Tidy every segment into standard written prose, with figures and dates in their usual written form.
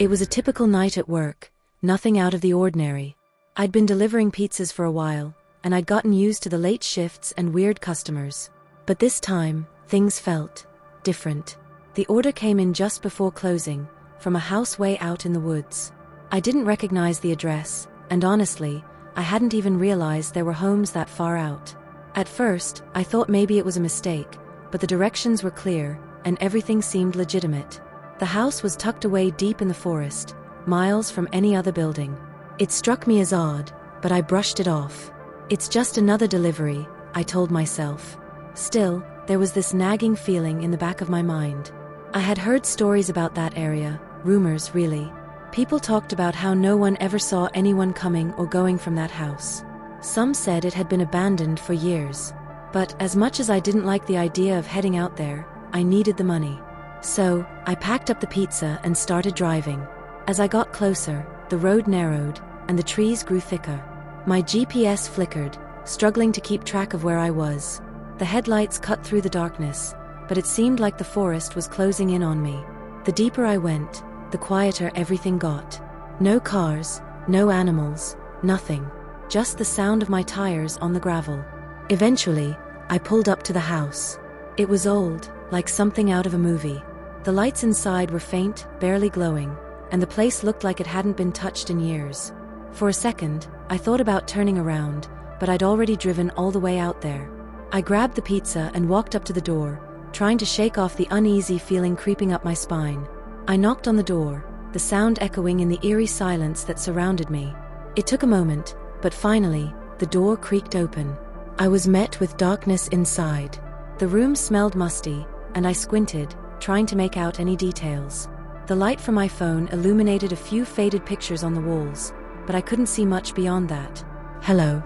It was a typical night at work, nothing out of the ordinary. I'd been delivering pizzas for a while, and I'd gotten used to the late shifts and weird customers. But this time, things felt different. The order came in just before closing, from a house way out in the woods. I didn't recognize the address, and honestly, I hadn't even realized there were homes that far out. At first, I thought maybe it was a mistake, but the directions were clear, and everything seemed legitimate. The house was tucked away deep in the forest, miles from any other building. It struck me as odd, but I brushed it off. It's just another delivery, I told myself. Still, there was this nagging feeling in the back of my mind. I had heard stories about that area, rumors really. People talked about how no one ever saw anyone coming or going from that house. Some said it had been abandoned for years. But as much as I didn't like the idea of heading out there, I needed the money. So, I packed up the pizza and started driving. As I got closer, the road narrowed, and the trees grew thicker. My GPS flickered, struggling to keep track of where I was. The headlights cut through the darkness, but it seemed like the forest was closing in on me. The deeper I went, the quieter everything got. No cars, no animals, nothing. Just the sound of my tires on the gravel. Eventually, I pulled up to the house. It was old, like something out of a movie. The lights inside were faint, barely glowing, and the place looked like it hadn't been touched in years. For a second, I thought about turning around, but I'd already driven all the way out there. I grabbed the pizza and walked up to the door, trying to shake off the uneasy feeling creeping up my spine. I knocked on the door, the sound echoing in the eerie silence that surrounded me. It took a moment, but finally, the door creaked open. I was met with darkness inside. The room smelled musty, and I squinted, trying to make out any details. The light from my phone illuminated a few faded pictures on the walls, but I couldn't see much beyond that. "Hello?"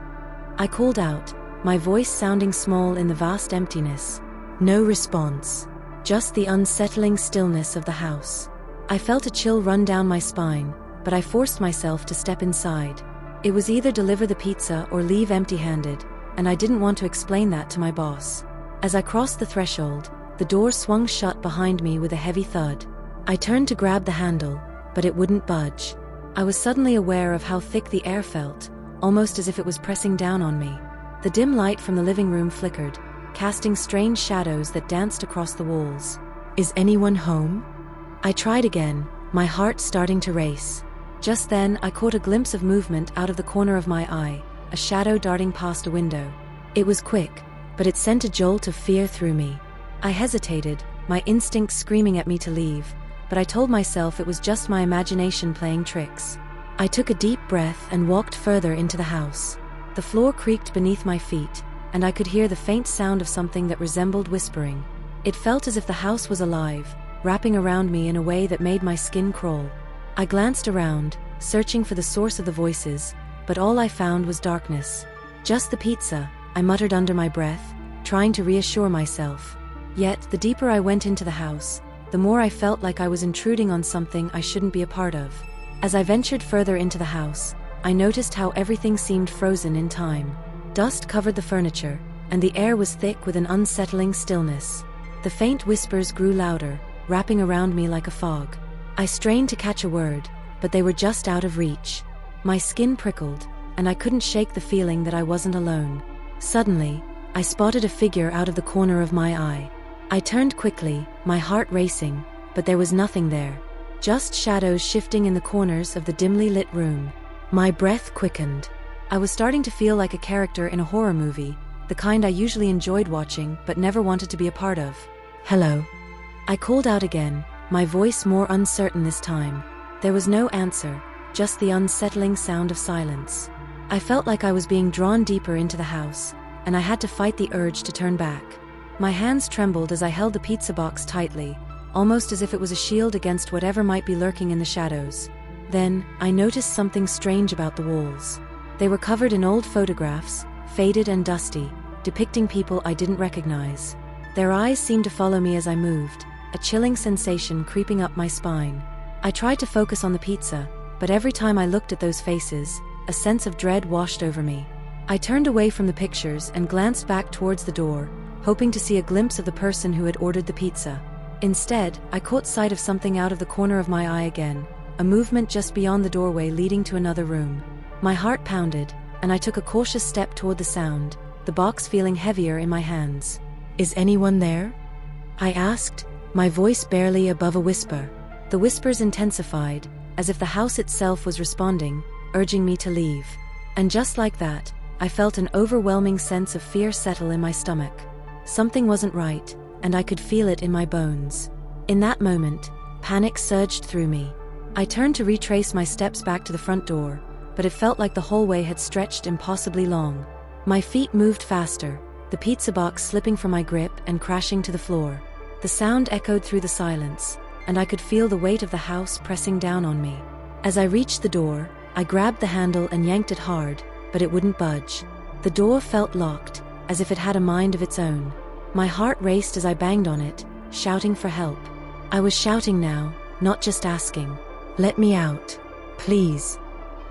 I called out, my voice sounding small in the vast emptiness. No response. Just the unsettling stillness of the house. I felt a chill run down my spine, but I forced myself to step inside. It was either deliver the pizza or leave empty-handed, and I didn't want to explain that to my boss. As I crossed the threshold, the door swung shut behind me with a heavy thud. I turned to grab the handle, but it wouldn't budge. I was suddenly aware of how thick the air felt, almost as if it was pressing down on me. The dim light from the living room flickered, casting strange shadows that danced across the walls. "Is anyone home?" I tried again, my heart starting to race. Just then, I caught a glimpse of movement out of the corner of my eye, a shadow darting past a window. It was quick, but it sent a jolt of fear through me. I hesitated, my instincts screaming at me to leave, but I told myself it was just my imagination playing tricks. I took a deep breath and walked further into the house. The floor creaked beneath my feet, and I could hear the faint sound of something that resembled whispering. It felt as if the house was alive, wrapping around me in a way that made my skin crawl. I glanced around, searching for the source of the voices, but all I found was darkness. "Just the pizza," I muttered under my breath, trying to reassure myself. Yet, the deeper I went into the house, the more I felt like I was intruding on something I shouldn't be a part of. As I ventured further into the house, I noticed how everything seemed frozen in time. Dust covered the furniture, and the air was thick with an unsettling stillness. The faint whispers grew louder, wrapping around me like a fog. I strained to catch a word, but they were just out of reach. My skin prickled, and I couldn't shake the feeling that I wasn't alone. Suddenly, I spotted a figure out of the corner of my eye. I turned quickly, my heart racing, but there was nothing there. Just shadows shifting in the corners of the dimly lit room. My breath quickened. I was starting to feel like a character in a horror movie, the kind I usually enjoyed watching but never wanted to be a part of. "Hello?" I called out again, my voice more uncertain this time. There was no answer, just the unsettling sound of silence. I felt like I was being drawn deeper into the house, and I had to fight the urge to turn back. My hands trembled as I held the pizza box tightly, almost as if it was a shield against whatever might be lurking in the shadows. Then, I noticed something strange about the walls. They were covered in old photographs, faded and dusty, depicting people I didn't recognize. Their eyes seemed to follow me as I moved, a chilling sensation creeping up my spine. I tried to focus on the pizza, but every time I looked at those faces, a sense of dread washed over me. I turned away from the pictures and glanced back towards the door, hoping to see a glimpse of the person who had ordered the pizza. Instead, I caught sight of something out of the corner of my eye again, a movement just beyond the doorway leading to another room. My heart pounded, and I took a cautious step toward the sound, the box feeling heavier in my hands. "Is anyone there?" I asked, my voice barely above a whisper. The whispers intensified, as if the house itself was responding, urging me to leave. And just like that, I felt an overwhelming sense of fear settle in my stomach. Something wasn't right, and I could feel it in my bones. In that moment, panic surged through me. I turned to retrace my steps back to the front door, but it felt like the hallway had stretched impossibly long. My feet moved faster, the pizza box slipping from my grip and crashing to the floor. The sound echoed through the silence, and I could feel the weight of the house pressing down on me. As I reached the door, I grabbed the handle and yanked it hard, but it wouldn't budge. The door felt locked, as if it had a mind of its own. My heart raced as I banged on it, shouting for help. I was shouting now, not just asking. "Let me out. Please."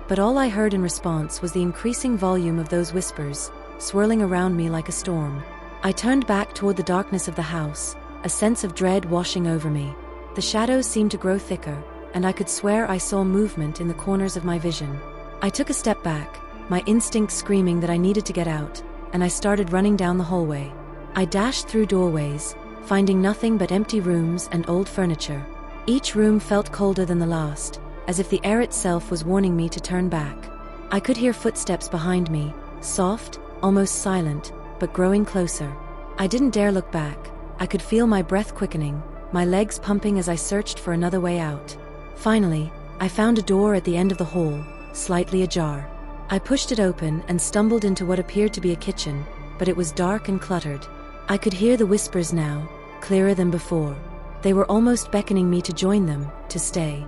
But all I heard in response was the increasing volume of those whispers, swirling around me like a storm. I turned back toward the darkness of the house, a sense of dread washing over me. The shadows seemed to grow thicker, and I could swear I saw movement in the corners of my vision. I took a step back, my instinct screaming that I needed to get out, and I started running down the hallway. I dashed through doorways, finding nothing but empty rooms and old furniture. Each room felt colder than the last, as if the air itself was warning me to turn back. I could hear footsteps behind me, soft, almost silent, but growing closer. I didn't dare look back. I could feel my breath quickening, my legs pumping as I searched for another way out. Finally, I found a door at the end of the hall, slightly ajar. I pushed it open and stumbled into what appeared to be a kitchen, but it was dark and cluttered. I could hear the whispers now, clearer than before. They were almost beckoning me to join them, to stay.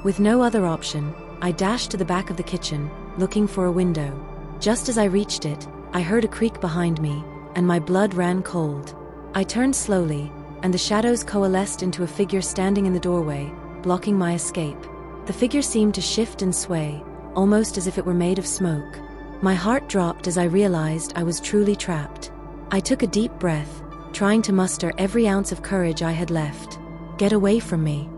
With no other option, I dashed to the back of the kitchen, looking for a window. Just as I reached it, I heard a creak behind me, and my blood ran cold. I turned slowly, and the shadows coalesced into a figure standing in the doorway, blocking my escape. The figure seemed to shift and sway, almost as if it were made of smoke. My heart dropped as I realized I was truly trapped. I took a deep breath, trying to muster every ounce of courage I had left. "Get away from me,"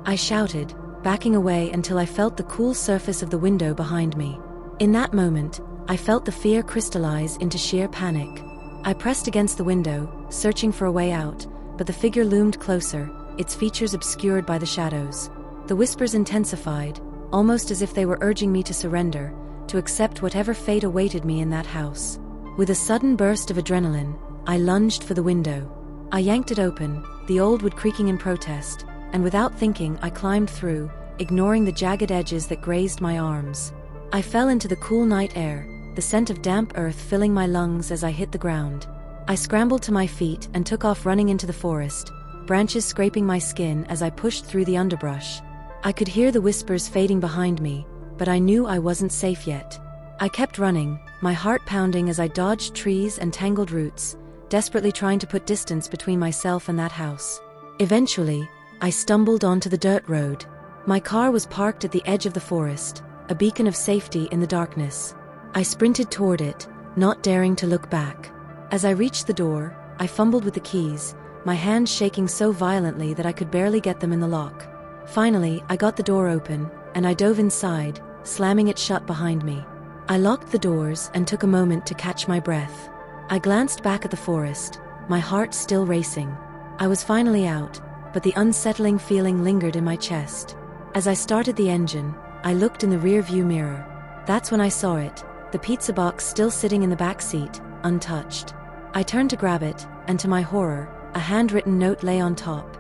I shouted, backing away until I felt the cool surface of the window behind me. In that moment, I felt the fear crystallize into sheer panic. I pressed against the window, searching for a way out, but the figure loomed closer, its features obscured by the shadows. The whispers intensified, almost as if they were urging me to surrender, to accept whatever fate awaited me in that house. With a sudden burst of adrenaline, I lunged for the window. I yanked it open, the old wood creaking in protest, and without thinking I climbed through, ignoring the jagged edges that grazed my arms. I fell into the cool night air, the scent of damp earth filling my lungs as I hit the ground. I scrambled to my feet and took off running into the forest, branches scraping my skin as I pushed through the underbrush. I could hear the whispers fading behind me, but I knew I wasn't safe yet. I kept running, my heart pounding as I dodged trees and tangled roots, desperately trying to put distance between myself and that house. Eventually, I stumbled onto the dirt road. My car was parked at the edge of the forest, a beacon of safety in the darkness. I sprinted toward it, not daring to look back. As I reached the door, I fumbled with the keys, my hands shaking so violently that I could barely get them in the lock. Finally, I got the door open, and I dove inside, slamming it shut behind me. I locked the doors and took a moment to catch my breath. I glanced back at the forest, my heart still racing. I was finally out, but the unsettling feeling lingered in my chest. As I started the engine, I looked in the rear-view mirror. That's when I saw it, the pizza box still sitting in the back seat, untouched. I turned to grab it, and to my horror, a handwritten note lay on top.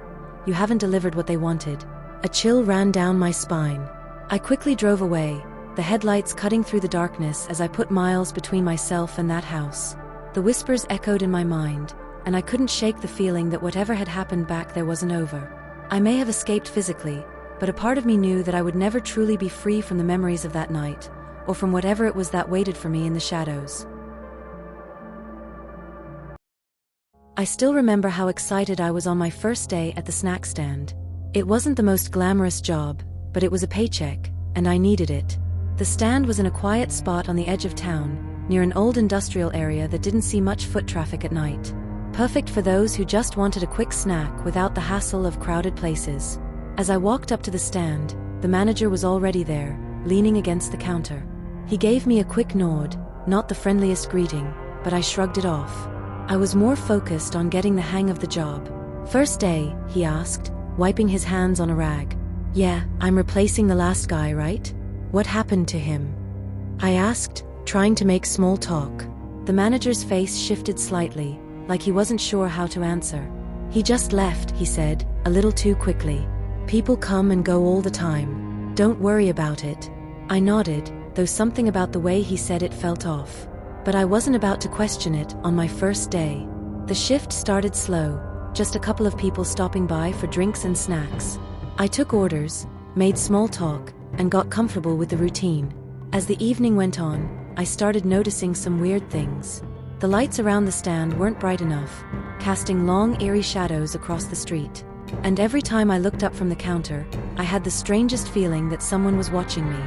"You haven't delivered what they wanted." A chill ran down my spine. I quickly drove away, the headlights cutting through the darkness as I put miles between myself and that house. The whispers echoed in my mind, and I couldn't shake the feeling that whatever had happened back there wasn't over. I may have escaped physically, but a part of me knew that I would never truly be free from the memories of that night, or from whatever it was that waited for me in the shadows. I still remember how excited I was on my first day at the snack stand. It wasn't the most glamorous job, but it was a paycheck, and I needed it. The stand was in a quiet spot on the edge of town, near an old industrial area that didn't see much foot traffic at night. Perfect for those who just wanted a quick snack without the hassle of crowded places. As I walked up to the stand, the manager was already there, leaning against the counter. He gave me a quick nod, not the friendliest greeting, but I shrugged it off. I was more focused on getting the hang of the job. "First day?" he asked, wiping his hands on a rag. "Yeah, I'm replacing the last guy, right? What happened to him?" I asked, trying to make small talk. The manager's face shifted slightly, like he wasn't sure how to answer. "He just left," he said, a little too quickly. "People come and go all the time. Don't worry about it." I nodded, though something about the way he said it felt off. But I wasn't about to question it on my first day. The shift started slow, just a couple of people stopping by for drinks and snacks. I took orders, made small talk, and got comfortable with the routine. As the evening went on, I started noticing some weird things. The lights around the stand weren't bright enough, casting long, eerie shadows across the street. And every time I looked up from the counter, I had the strangest feeling that someone was watching me.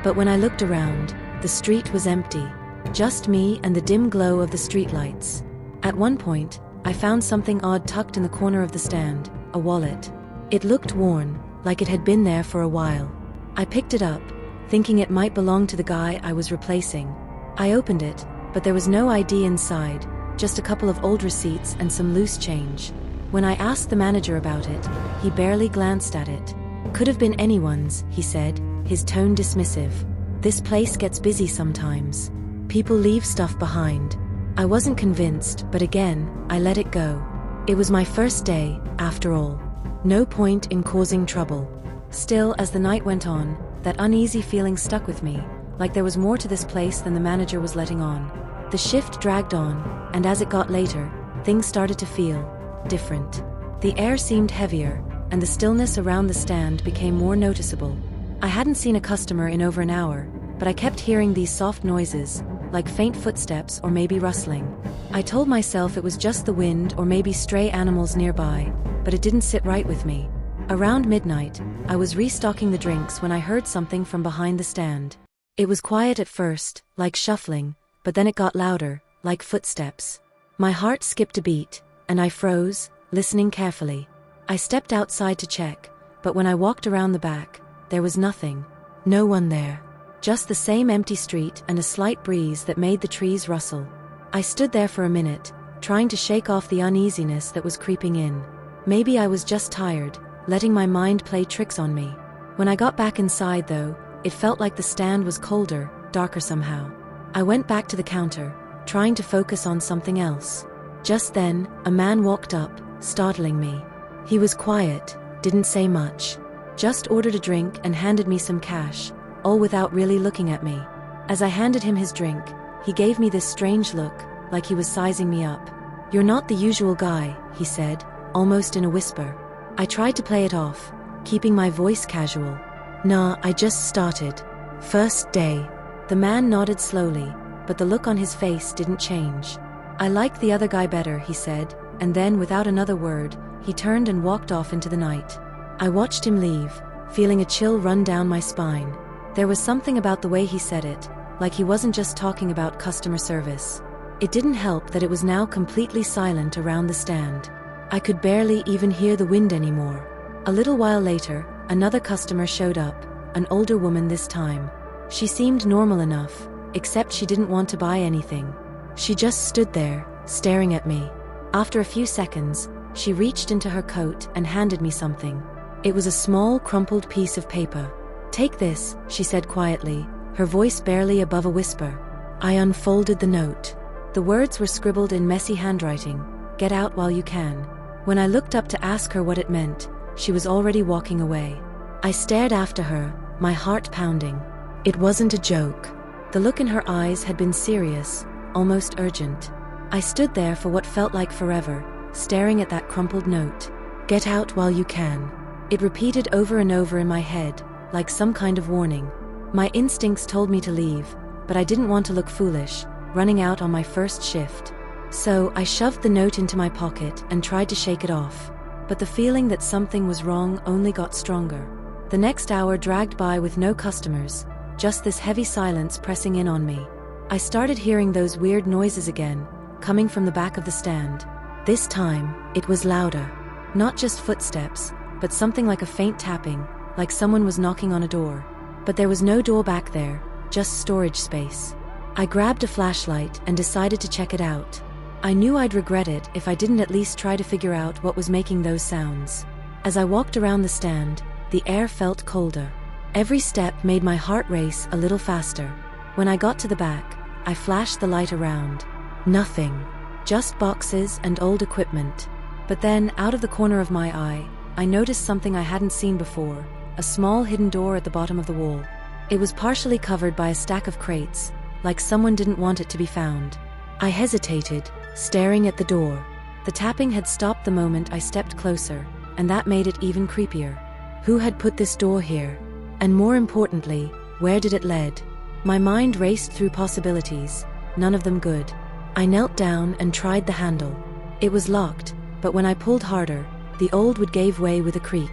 But when I looked around, the street was empty. Just me and the dim glow of the streetlights. At one point, I found something odd tucked in the corner of the stand, a wallet. It looked worn, like it had been there for a while. I picked it up, thinking it might belong to the guy I was replacing. I opened it, but there was no ID inside, just a couple of old receipts and some loose change. When I asked the manager about it, he barely glanced at it. "Could have been anyone's," he said, his tone dismissive. "This place gets busy sometimes. People leave stuff behind." I wasn't convinced, but again, I let it go. It was my first day, after all. No point in causing trouble. Still, as the night went on, that uneasy feeling stuck with me, like there was more to this place than the manager was letting on. The shift dragged on, and as it got later, things started to feel different. The air seemed heavier, and the stillness around the stand became more noticeable. I hadn't seen a customer in over an hour, but I kept hearing these soft noises, like faint footsteps or maybe rustling. I told myself it was just the wind or maybe stray animals nearby, but it didn't sit right with me. Around midnight, I was restocking the drinks when I heard something from behind the stand. It was quiet at first, like shuffling, but then it got louder, like footsteps. My heart skipped a beat, and I froze, listening carefully. I stepped outside to check, but when I walked around the back, there was nothing. No one there. Just the same empty street and a slight breeze that made the trees rustle. I stood there for a minute, trying to shake off the uneasiness that was creeping in. Maybe I was just tired, letting my mind play tricks on me. When I got back inside, though, it felt like the stand was colder, darker somehow. I went back to the counter, trying to focus on something else. Just then, a man walked up, startling me. He was quiet, didn't say much. Just ordered a drink and handed me some cash, all without really looking at me. As I handed him his drink, he gave me this strange look, like he was sizing me up. "You're not the usual guy," he said, almost in a whisper. I tried to play it off, keeping my voice casual. "Nah, I just started. First day." The man nodded slowly, but the look on his face didn't change. "I liked the other guy better," he said, and then without another word, he turned and walked off into the night. I watched him leave, feeling a chill run down my spine. There was something about the way he said it, like he wasn't just talking about customer service. It didn't help that it was now completely silent around the stand. I could barely even hear the wind anymore. A little while later, another customer showed up, an older woman this time. She seemed normal enough, except she didn't want to buy anything. She just stood there, staring at me. After a few seconds, she reached into her coat and handed me something. It was a small, crumpled piece of paper. "Take this," she said quietly, her voice barely above a whisper. I unfolded the note. The words were scribbled in messy handwriting, "Get out while you can." When I looked up to ask her what it meant, she was already walking away. I stared after her, my heart pounding. It wasn't a joke. The look in her eyes had been serious, almost urgent. I stood there for what felt like forever, staring at that crumpled note. "Get out while you can." It repeated over and over in my head, like some kind of warning. My instincts told me to leave, but I didn't want to look foolish, running out on my first shift. So I shoved the note into my pocket and tried to shake it off. But the feeling that something was wrong only got stronger. The next hour dragged by with no customers, just this heavy silence pressing in on me. I started hearing those weird noises again, coming from the back of the stand. This time, it was louder. Not just footsteps, but something like a faint tapping, like someone was knocking on a door. But there was no door back there, just storage space. I grabbed a flashlight and decided to check it out. I knew I'd regret it if I didn't at least try to figure out what was making those sounds. As I walked around the stand, the air felt colder. Every step made my heart race a little faster. When I got to the back, I flashed the light around. Nothing. Just boxes and old equipment. But then, out of the corner of my eye, I noticed something I hadn't seen before, a small hidden door at the bottom of the wall. It was partially covered by a stack of crates, like someone didn't want it to be found. I hesitated, staring at the door. The tapping had stopped the moment I stepped closer, and that made it even creepier. Who had put this door here? And more importantly, where did it lead? My mind raced through possibilities, none of them good. I knelt down and tried the handle. It was locked, but when I pulled harder, the old wood gave way with a creak.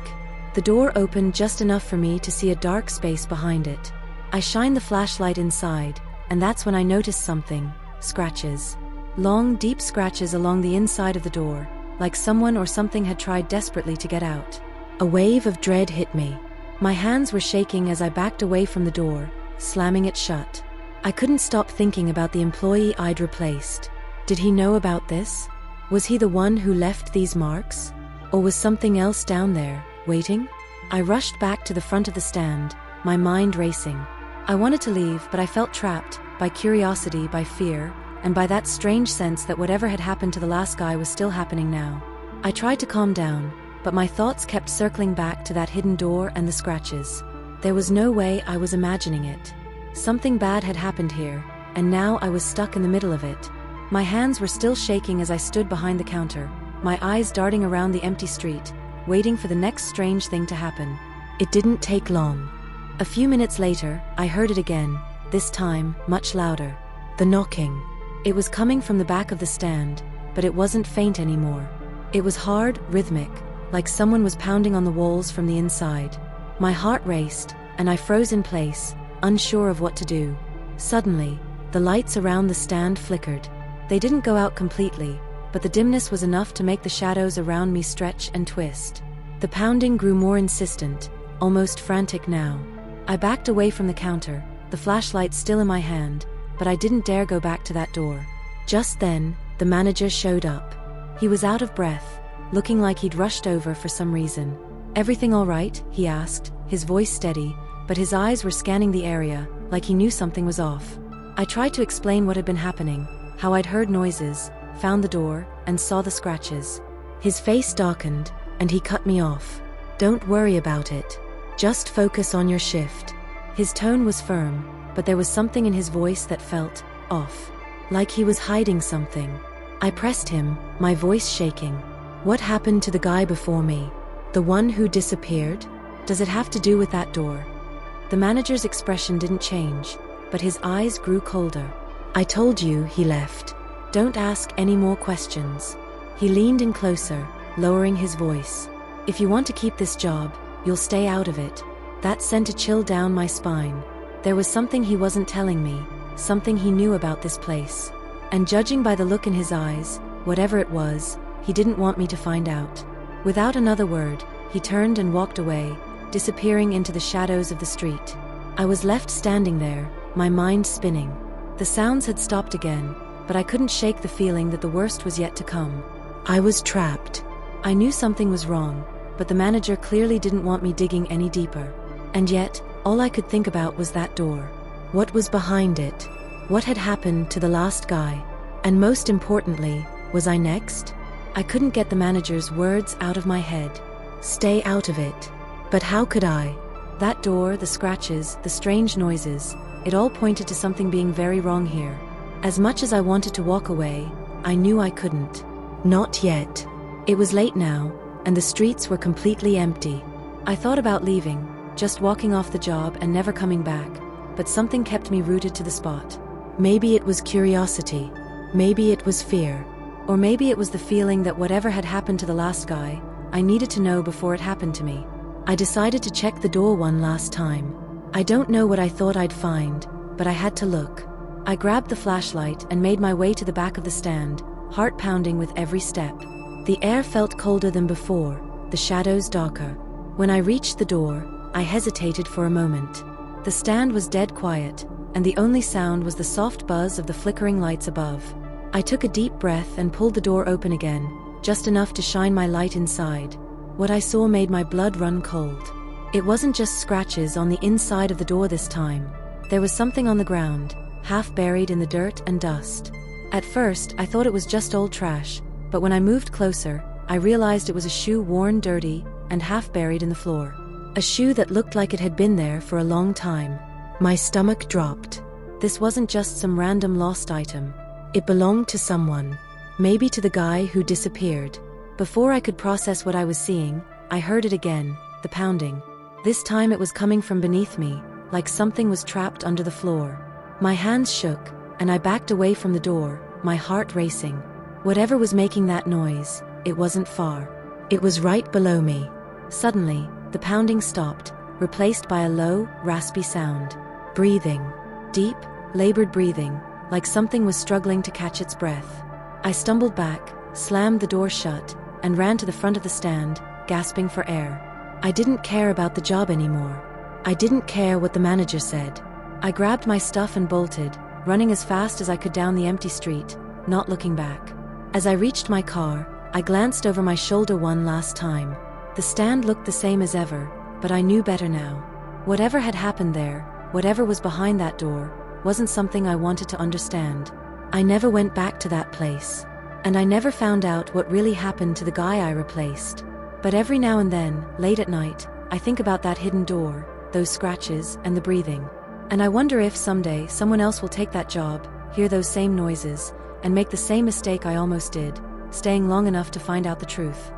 The door opened just enough for me to see a dark space behind it. I shined the flashlight inside, and that's when I noticed something: scratches. Long, deep scratches along the inside of the door, like someone or something had tried desperately to get out. A wave of dread hit me. My hands were shaking as I backed away from the door, slamming it shut. I couldn't stop thinking about the employee I'd replaced. Did he know about this? Was he the one who left these marks? Or was something else down there, waiting? I rushed back to the front of the stand, my mind racing. I wanted to leave, but I felt trapped, by curiosity, by fear, and by that strange sense that whatever had happened to the last guy was still happening now. I tried to calm down, but my thoughts kept circling back to that hidden door and the scratches. There was no way I was imagining it. Something bad had happened here, and now I was stuck in the middle of it. My hands were still shaking as I stood behind the counter, my eyes darting around the empty street, waiting for the next strange thing to happen. It didn't take long. A few minutes later, I heard it again, this time much louder. The knocking. It was coming from the back of the stand, but it wasn't faint anymore. It was hard, rhythmic, like someone was pounding on the walls from the inside. My heart raced, and I froze in place, unsure of what to do. Suddenly, the lights around the stand flickered. They didn't go out completely, but the dimness was enough to make the shadows around me stretch and twist. The pounding grew more insistent, almost frantic now. I backed away from the counter, the flashlight still in my hand, but I didn't dare go back to that door. Just then, the manager showed up. He was out of breath, looking like he'd rushed over for some reason. "Everything all right?" he asked, his voice steady, but his eyes were scanning the area, like he knew something was off. I tried to explain what had been happening, how I'd heard noises, found the door, and saw the scratches. His face darkened, and he cut me off. "Don't worry about it. Just focus on your shift." His tone was firm, but there was something in his voice that felt off, like he was hiding something. I pressed him, my voice shaking. "What happened to the guy before me? The one who disappeared? Does it have to do with that door?" The manager's expression didn't change, but his eyes grew colder. "I told you he left. Don't ask any more questions." He leaned in closer, lowering his voice. "If you want to keep this job, you'll stay out of it." That sent a chill down my spine. There was something he wasn't telling me, something he knew about this place. And judging by the look in his eyes, whatever it was, he didn't want me to find out. Without another word, he turned and walked away, disappearing into the shadows of the street. I was left standing there, my mind spinning. The sounds had stopped again, but I couldn't shake the feeling that the worst was yet to come. I was trapped. I knew something was wrong, but the manager clearly didn't want me digging any deeper. And yet, all I could think about was that door. What was behind it? What had happened to the last guy? And most importantly, was I next? I couldn't get the manager's words out of my head. Stay out of it. But how could I? That door, the scratches, the strange noises, it all pointed to something being very wrong here. As much as I wanted to walk away, I knew I couldn't. Not yet. It was late now, and the streets were completely empty. I thought about leaving, just walking off the job and never coming back, but something kept me rooted to the spot. Maybe it was curiosity. Maybe it was fear. Or maybe it was the feeling that whatever had happened to the last guy, I needed to know before it happened to me. I decided to check the door one last time. I don't know what I thought I'd find, but I had to look. I grabbed the flashlight and made my way to the back of the stand, heart pounding with every step. The air felt colder than before, the shadows darker. When I reached the door, I hesitated for a moment. The stand was dead quiet, and the only sound was the soft buzz of the flickering lights above. I took a deep breath and pulled the door open again, just enough to shine my light inside. What I saw made my blood run cold. It wasn't just scratches on the inside of the door this time. There was something on the ground, half buried in the dirt and dust. At first, I thought it was just old trash, but when I moved closer, I realized it was a shoe worn dirty and half buried in the floor. A shoe that looked like it had been there for a long time. My stomach dropped. This wasn't just some random lost item. It belonged to someone. Maybe to the guy who disappeared. Before I could process what I was seeing, I heard it again, the pounding. This time it was coming from beneath me, like something was trapped under the floor. My hands shook, and I backed away from the door, my heart racing. Whatever was making that noise, it wasn't far. It was right below me. Suddenly, the pounding stopped, replaced by a low, raspy sound. Breathing. Deep, labored breathing, like something was struggling to catch its breath. I stumbled back, slammed the door shut, and ran to the front of the stand, gasping for air. I didn't care about the job anymore. I didn't care what the manager said. I grabbed my stuff and bolted, running as fast as I could down the empty street, not looking back. As I reached my car, I glanced over my shoulder one last time. The stand looked the same as ever, but I knew better now. Whatever had happened there, whatever was behind that door, wasn't something I wanted to understand. I never went back to that place. And I never found out what really happened to the guy I replaced. But every now and then, late at night, I think about that hidden door, those scratches, and the breathing. And I wonder if someday someone else will take that job, hear those same noises, and make the same mistake I almost did, staying long enough to find out the truth.